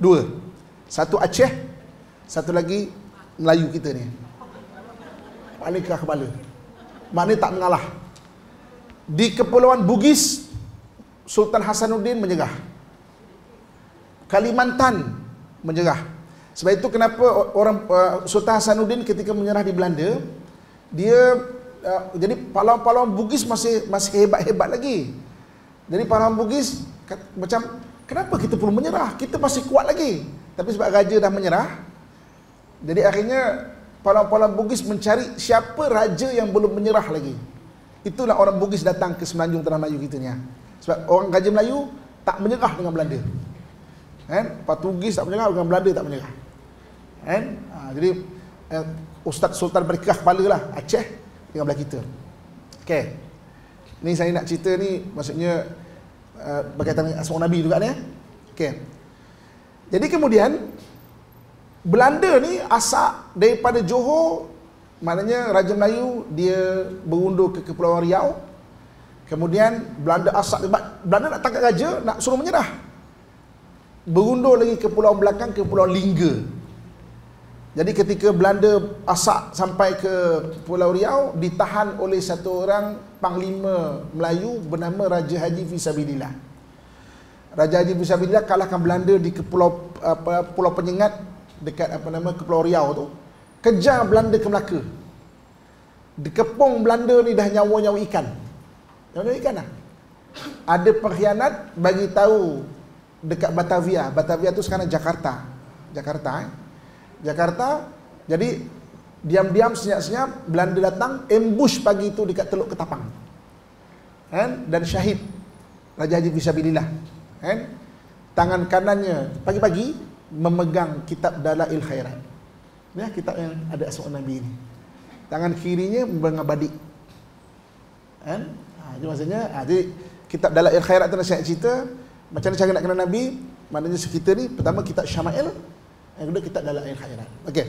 Dua. Satu Aceh, satu lagi Melayu kita ni. Paling keras kepala. Maknanya tak mengalah. Di Kepulauan Bugis, Sultan Hasanuddin menyerah. Kalimantan menyerah. Sebab itu kenapa orang Sultan Hasanuddin ketika menyerah di Belanda, dia jadi pahlawan-pahlawan Bugis masih hebat-hebat lagi. Jadi pahlawan Bugis macam, kenapa kita perlu menyerah? Kita masih kuat lagi. Tapi sebab raja dah menyerah, jadi akhirnya pahlawan-pahlawan Bugis mencari siapa raja yang belum menyerah lagi. Itulah orang Bugis datang ke Semenanjung Tanah Melayu kita ni. Sebab orang Raja Melayu tak menyerah dengan Belanda. Kan? Portugis tak menyerah, dengan Belanda tak menyerah. Kan? Jadi Ustaz Sultan berkerah kepala lah, Aceh dengan belah kita. Okey. Ni saya nak cerita ni, maksudnya berkaitan dengan Asma Nabi juga ni. Okey. Jadi kemudian Belanda ni asak daripada Johor, maknanya Raja Melayu dia berundur ke Kepulauan Riau. Kemudian Belanda asak, Belanda nak tangkap raja, nak suruh menyerah. Berundur lagi ke pulau belakang, ke Pulau Lingga. Jadi ketika Belanda asak sampai ke Pulau Riau, ditahan oleh satu orang panglima Melayu bernama Raja Haji Fisabilillah. Raja Haji Fisabilillah kalahkan Belanda di Pulau Penyengat dekat Kepulauan Riau tu. Kejar Belanda ke Melaka. Dikepung Belanda ni dah nyawa-nyawa ikan. Nyawa-nyawa ikan lah. Ada pengkhianat bagi tahu dekat Batavia. Batavia tu sekarang Jakarta. Jakarta. Jadi diam-diam, senyap-senyap Belanda datang, ambush pagi itu dekat Teluk Ketapang. Kan? Dan syahid Raja Haji Fisabilillah. Kan? Tangan kanannya pagi-pagi memegang kitab Dalail Khairat. Ya, kitab yang ada Asma Nabi ni. Tangan kirinya memegang badik. Kan? Jadi maksudnya, jadi kitab Dalail Khairat tu nak cerita macam mana cara nak kenal Nabi. Maknanya kita ni, pertama kitab Syama'il, yang kedua kitab Dalail Khairat. Okey.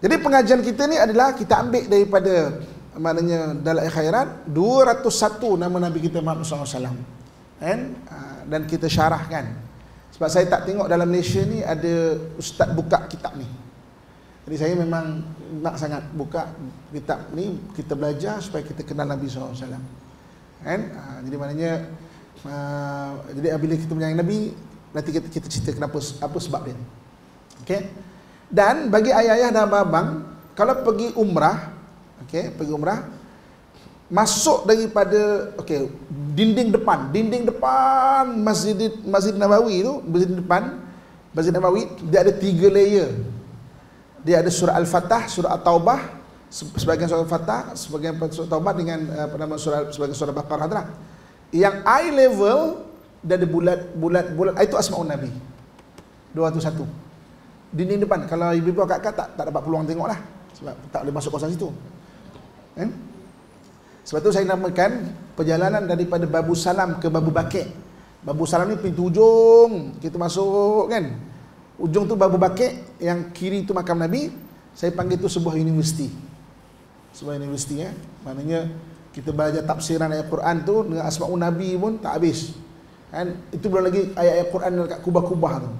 Jadi pengajian kita ni adalah kita ambil daripada maknanya Dalail Khairat, 201 nama Nabi kita Muhammad SAW. Kan? Dan kita syarahkan. Sebab saya tak tengok dalam Malaysia ni ada ustaz buka kitab ni. Jadi saya memang nak sangat buka kitab ni, kita belajar supaya kita kenal Nabi SAW. Kan? Jadi maknanya jadi bila kita menyayangi Nabi, nanti kita cerita kenapa, apa sebab dia. Okey. Dan bagi ayah-ayah dan abang, kalau pergi umrah, okey, pergi umrah, masuk daripada dinding depan Masjid Nabawi tu, Masjid Nabawi, dia ada 3 layer. Dia ada surah Al-Fatah, surah At-Taubah, sebagian surah Al-Fatah, sebagian surah Taubah dengan sebagian surah Baqarah tu lah. Yang eye level dia ada bulat itu Asmaul Nabi 201 dinding depan. Kalau ibu-ibu kakak tak dapat peluang tengok lah, sebab tak boleh masuk kawasan situ kan? Sebab tu saya namakan perjalanan daripada Babu Salam ke Babu Bakir. Babu Salam ni pintu ujung kita masuk kan, ujung tu Babu Bakir, yang kiri tu makam Nabi. Saya panggil tu sebuah universiti, maknanya kita belajar tafsiran ayat Quran tu dengan Asmaul Nabi pun tak habis kan. Itu belum lagi ayat-ayat Quran dekat kubah-kubah tu,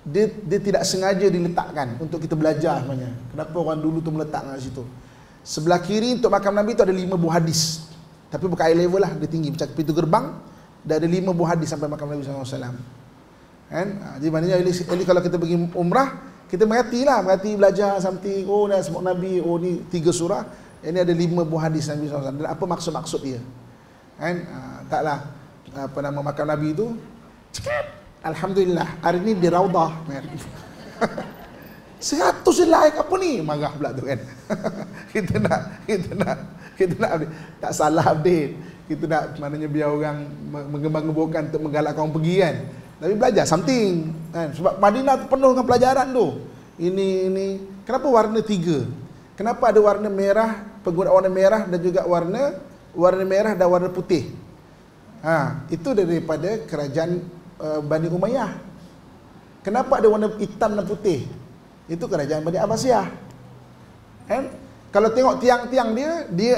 dia tidak sengaja diletakkan untuk kita belajar sebenarnya. Kenapa orang dulu tu meletakkan kat situ. Sebelah kiri untuk makam Nabi tu ada 5 buah hadis, tapi bukan eye level lah, dia tinggi macam pintu gerbang. Dah ada 5 buah hadis sampai makam Nabi SAW kan. Jadi maknanya kalau kita pergi umrah, kita mengerti belajar something. Oh ni Asmaul Nabi, oh ni 3 surah, ini ada 5 buah hadis Nabi SAW, dan apa maksud dia kan. Taklah makam Nabi tu cakap Alhamdulillah hari ni di Raudah kan. 100 like apa ni, marah pula tu kan. kita nak tak salah update, kita nak maknanya biar orang mengembang-gemburkan untuk menggalakkan orang pergi kan. Tapi belajar something kan, sebab Madinah tu penuh dengan pelajaran tu. Ini kenapa warna 3? Kenapa ada warna merah, penggunaan warna merah dan juga warna merah dan warna putih? Itu daripada kerajaan Bani Umayyah. Kenapa ada warna hitam dan putih? Itu kerajaan Bani Abbasiyah. Kan? Kalau tengok tiang-tiang dia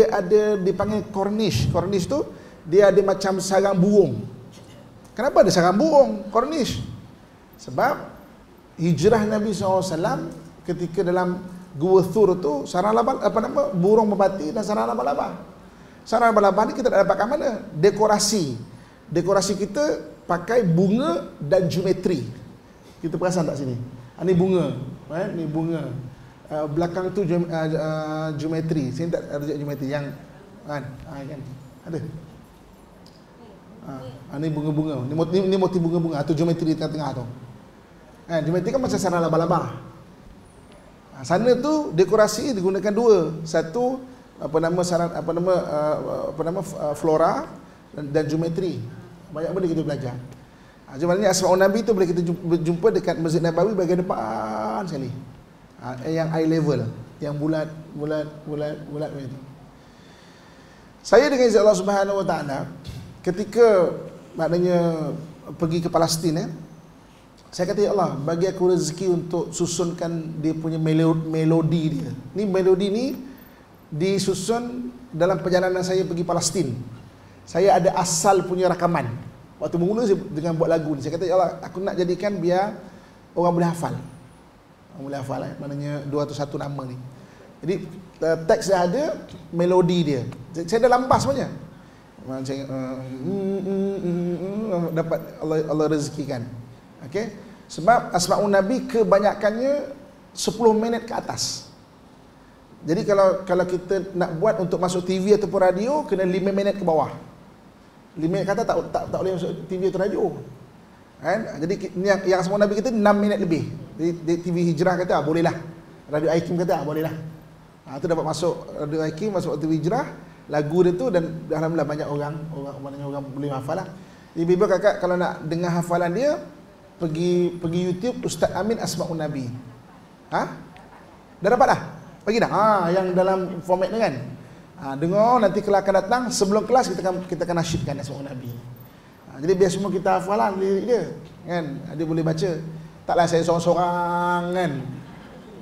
ada dipanggil corniche. Corniche tu dia ada macam sarang burung. Kenapa ada sarang burung corniche? Sebab hijrah Nabi SAW ketika dalam Gua Thur tu, sarang burung merpati dan sarang laba-laba. Sarang laba-laba ni kita tak dapatkan mana? Dekorasi kita pakai bunga dan geometri. Kita perasan tak sini? Ni bunga, ni bunga. Belakang tu geometri. Sini tak ada geometri yang kan? Ada. Ni bunga-bunga. Ni motif bunga-bunga atau geometri di tengah-tengah tu. Geometri kan macam sarang laba-laba. Sana tu dekorasi digunakan 2. Satu flora dan geometri. Banyak benda kita belajar. Sebenarnya Asmaul Nabi tu boleh kita jumpa dekat Masjid Nabawi bahagian depan sekali. Yang eye level, yang bulat macam tu. Saya dengan izin Allah Subhanahu Wa Taala ketika maknanya pergi ke Palestin saya kata, ya Allah, bagi aku rezeki untuk susunkan dia punya melodi dia. Ni melodi ni disusun dalam perjalanan saya pergi Palestin. Saya ada asal punya rakaman. Waktu mula saya dengan buat lagu ni, saya kata, ya Allah, aku nak jadikan biar orang boleh hafal. Orang boleh hafal maknanya 201 nama ni. Jadi teks dia ada, melodi dia. Saya dah lampas sebenarnya. Macam dapat Allah rezekikan. Okey. Sebab Asmaul Nabi kebanyakannya 10 minit ke atas. Jadi kalau kita nak buat untuk masuk TV ataupun radio, kena 5 minit ke bawah. 5 minit kata tak boleh masuk TV atau radio. Kan? Jadi yang Asmaul Nabi kita 6 minit lebih. Jadi TV Hijrah kata boleh lah. Radio Aikim kata boleh lah. Itu dapat masuk Radio Aikim, masuk TV Hijrah, lagu dia tu, dan alhamdulillah banyak orang boleh hafal lah. Ibu-ibu kakak kalau nak dengar hafalan dia, pergi YouTube Ustaz Amin Asmaul Nabi. Dah dapat dah? Pergi dah? Yang dalam format ni kan? Dengar, nanti kelak akan datang, sebelum kelas kita akan nasyidkan Asmaul Nabi. Jadi biar semua kita hafal lah dia kan? Dia boleh baca. Taklah saya seorang-seorang kan?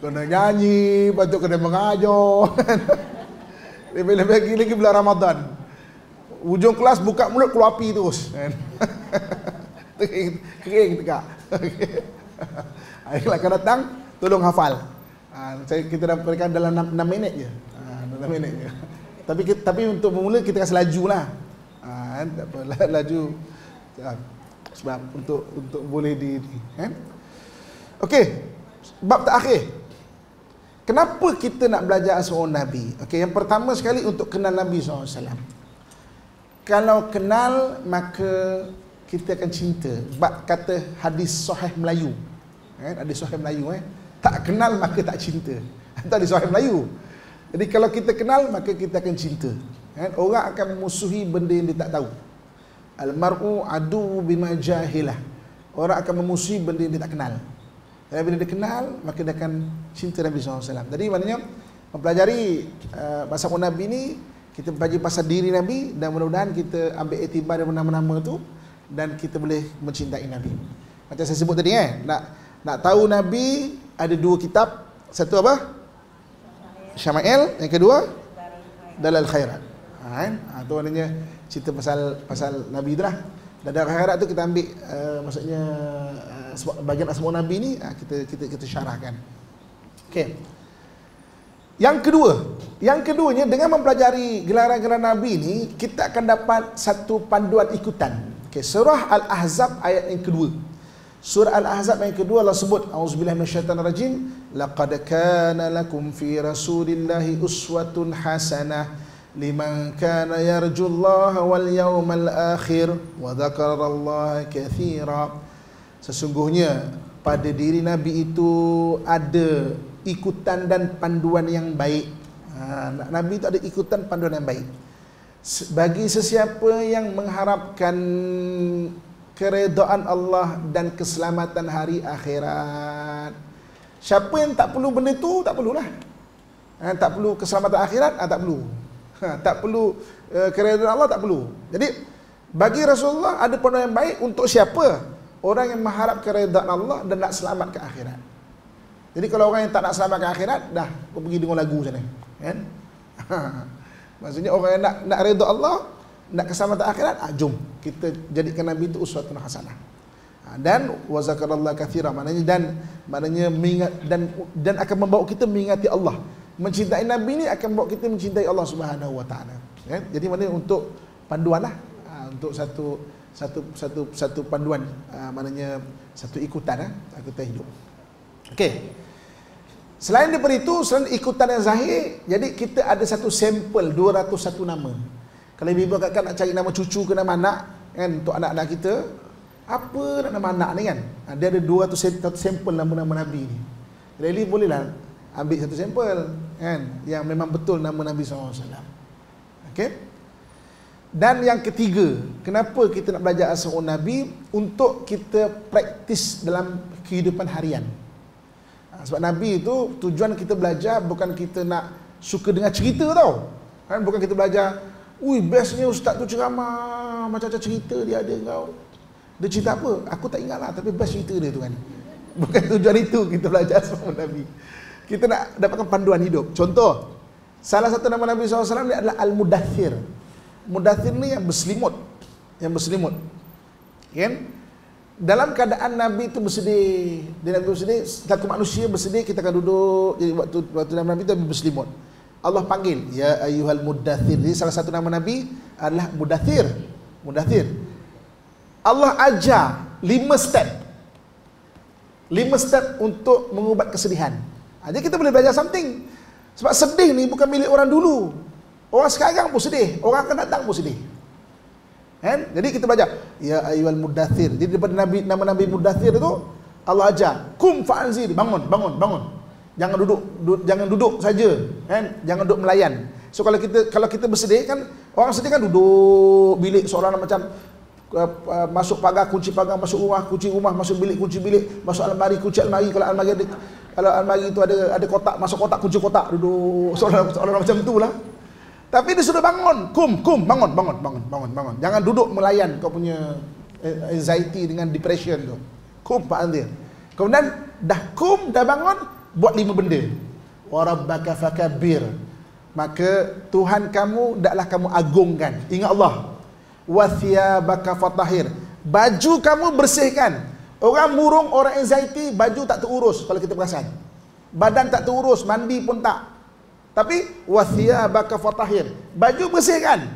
Kena nyanyi, lepas tu kena mengajar kan? Lebih-lebih lagi bulan Ramadan, ujung kelas buka mulut keluar api terus kan? Kering tegak. Kalau akan datang, tolong hafal. Kita dapatkan dalam 6 minit je. 6 minit je. Tapi untuk bermula kita kasi laju lah. Kan? Tak apa, laju. Sebab untuk boleh kan? Okey. Bab terakhir. Kenapa kita nak belajar seorang Nabi? Okey, yang pertama sekali untuk kenal Nabi SAW. Kalau kenal, maka kita akan cinta. Bab kata hadis Sahih Melayu. Hadis Sahih Melayu. Tak kenal, maka tak cinta. Itu hadis Sahih Melayu. Jadi kalau kita kenal, maka kita akan cinta. Orang akan memusuhi benda yang dia tak tahu. Al-mar'u adu bima jahilah. Orang akan memusuhi benda yang dia tak kenal. Dan bila dia kenal, maka dia akan cinta Nabi SAW. Jadi maknanya mempelajari pasal Nabi ni, kita mempelajari pasal diri Nabi, dan mudah-mudahan kita ambil iktibar dari nama-nama tu, dan kita boleh mencintai Nabi. Macam saya sebut tadi nak tahu Nabi, ada 2 kitab. Satu apa? Syama'il. Yang kedua Dalal Khairat. Tu maknanya cerita pasal Nabi tu lah. Dan Dalal Khairat tu kita ambil maksudnya bagian asma Nabi ni kita syarahkan. Okey. Yang keduanya, dengan mempelajari gelaran-gelaran Nabi ni, kita akan dapat satu panduan ikutan. Okey, surah Al-Ahzab ayat yang kedua. Surah Al-Ahzab yang kedua Allah sebut, auzubillahi minasyaitanir rajim, laqad kana lakum fi rasulillahi uswatun hasanah liman kana yarjullaha wal yawmal akhir wa dzakarallaha katsira. Sesungguhnya pada diri Nabi itu ada ikutan dan panduan yang baik. Nabi itu ada ikutan panduan yang baik bagi sesiapa yang mengharapkan keredaan Allah dan keselamatan hari akhirat. Siapa yang tak perlu benda tu, tak perlulah. Tak perlu keselamatan akhirat, tak perlu. Tak perlu keredaan Allah, tak perlu. Jadi bagi Rasulullah ada panduan yang baik untuk siapa? Orang yang mengharap keredaan Allah dan nak selamat ke akhirat. Jadi kalau orang yang tak nak selamat ke akhirat, dah kau pergi dengar lagu sana, kan? Maksudnya orang yang nak redha Allah, nak keselamatan akhirat, jom kita jadikan Nabi itu uswatun hasanah. Dan wa zakarallaha katsira, maknanya mengingat dan akan membawa kita mengingati Allah. Mencintai Nabi ni akan membawa kita mencintai Allah Subhanahu wa taala. Jadi maknanya untuk panduanlah, untuk satu panduan, maknanya satu ikutan kita hidup. Okey. Selain daripada itu, selain ikutan yang zahir, jadi kita ada satu sampel 201 nama. Kalau ibu kakak nak cari nama cucu ke nama anak, kan, untuk anak-anak kita, apa nak nama anak ni kan? Dia ada 201 sampel nama-nama Nabi ni. Jadi bolehlah ambil satu sampel, kan, yang memang betul nama Nabi SAW. Okey. Dan yang ketiga, kenapa kita nak belajar asal Nabi? Untuk kita praktis dalam kehidupan harian. Sebab Nabi itu tujuan kita belajar bukan kita nak suka dengar cerita tau. Kan, bukan kita belajar, ui bestnya ustaz tu ceramah, macam-macam cerita dia ada kau. Dia cerita apa? Aku tak ingat lah, tapi best cerita dia tu kan. Bukan tujuan itu kita belajar asal Nabi. Kita nak dapatkan panduan hidup. Contoh, salah satu nama Nabi SAW ni adalah Al-Mudaththir. Mudaththir ni yang berselimut. Kan? Dalam keadaan Nabi itu bersedih, dia Nabi bersedih, satu manusia bersedih, kita akan duduk. Jadi waktu nama Nabi itu berselimut. Allah panggil, ya ayyuhal mudaththir. Jadi salah satu nama Nabi adalah Mudaththir. Allah ajar 5 step untuk mengubat kesedihan. Jadi kita boleh belajar something. Sebab sedih ni bukan milik orang dulu. Orang sekarang pun sedih, orang akan datang pun sedih. Kan? Jadi kita belajar, ya ayyuhal mudaththir. Jadi daripada nama Nabi Mudaththir itu, Allah ajar, kum fa'anzir, bangun. Jangan duduk saja, kan? Jangan duduk melayan. So kalau kita bersedih kan, orang sedih kan duduk bilik seorang macam masuk pagar, kunci pagar, masuk rumah, kunci rumah, masuk bilik, kunci bilik, masuk almari, kunci almari. Kalau almari itu ada kotak, masuk kotak, kunci kotak, duduk seorang macam itulah. Tapi dia sudah bangun, bangun. Jangan duduk melayan kau punya anxiety dengan depression tu. Kum fa'anzir. Kemudian dah bangun, buat 5 benda. Wa rabbaka fakabbir. Maka Tuhan kamu hendaklah kamu agungkan. Ingat Allah. Wa thiyabaka fatahhir. Baju kamu bersihkan. Orang murung, orang anxiety, baju tak terurus kalau kita perasan. Badan tak terurus, mandi pun tak. Tapi wathiyabaka fatahhir. Baju bersihkan.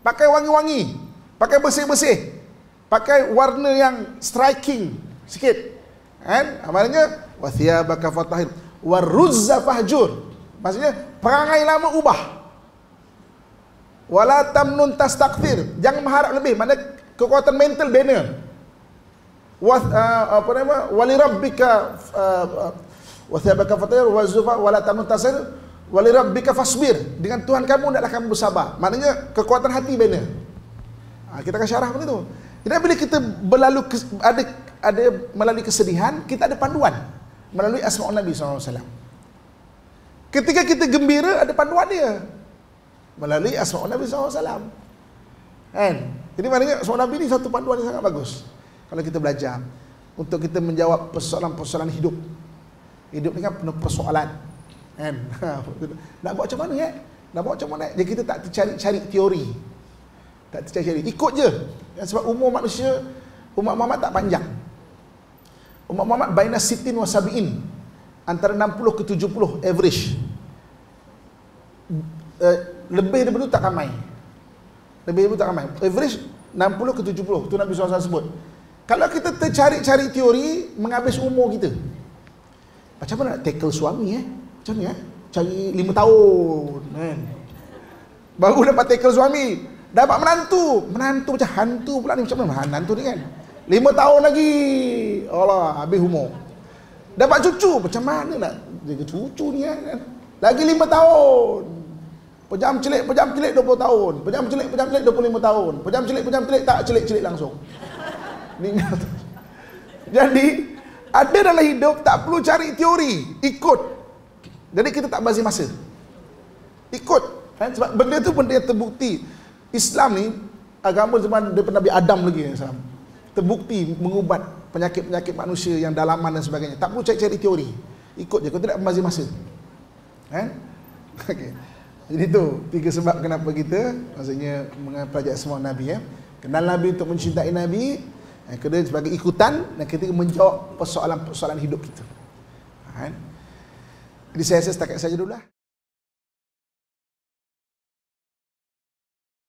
Pakai wangi-wangi. Pakai bersih-bersih. Pakai warna yang striking sikit. Kan? Maknanya wathiyabaka fatahhir waruzza fahjur. Maksudnya perangai lama ubah. Wala tamnun tastakthir. Jangan mengharap lebih. Maknanya kekuatan mental bina. Apa nama? Walirabbika wathiyabaka fatahhir wazufa wala tamnun tastakthir walirabbika fasbir. Dengan Tuhan kamu hendaklah kamu bersabar. Maknanya kekuatan hati bina. Kita akan syarah benda tu. Jadi bila kita berlalu ada melalui kesedihan, kita ada panduan melalui asma' Nabi SAW. Ketika kita gembira, ada panduan dia melalui asma' Nabi SAW. Kan? Jadi maknanya asma' Nabi ni satu panduan yang sangat bagus kalau kita belajar untuk kita menjawab persoalan-persoalan hidup. Hidup ni kan penuh persoalan. Kan? Nak buat macam mana Nak buat macam mana? Jadi kita tak cari teori. Tak cari, ikut je. Sebab umur manusia, umat Muhammad tak panjang. Umat Muhammad baina sitin wa sabi'in, antara 60 ke 70 average. Lebih daripada itu tak ramai. Lebih daripada itu tak ramai. Average 60 ke 70. Itu Nabi SAW sebut. Kalau kita tercari-cari teori, menghabis umur kita. Macam mana nak tackle suami Macam ni cari 5 tahun kan? Baru dapat tackle suami. Dapat menantu macam hantu pula ni. Macam mana hantu ni kan? 5 tahun lagi, Allah, habis umur. Dapat cucu, macam mana nak jaga cucu ni kan? Lagi 5 tahun. Pejam celik 20 tahun. Pejam celik 25 tahun. Pejam celik tak celik langsung. Jadi ada dalam hidup tak perlu cari teori, ikut. Jadi kita tak bazir masa. Ikut. Sebab benda tu benda yang terbukti. Islam ni agama zaman daripada Nabi Adam lagi Islam. Terbukti mengubat penyakit-penyakit manusia yang dalaman dan sebagainya. Tak perlu cari teori. Ikut je, kau tidak membazir masa. Kan? Okey. Jadi tu 3 sebab kenapa kita maksudnya mempelajari asma' Nabi Kenal Nabi untuk mencintai Nabi. Yang kedua sebagai ikutan, dan ketiga menjawab persoalan-persoalan hidup kita. Kan? Jadi saya setakat saja dululah.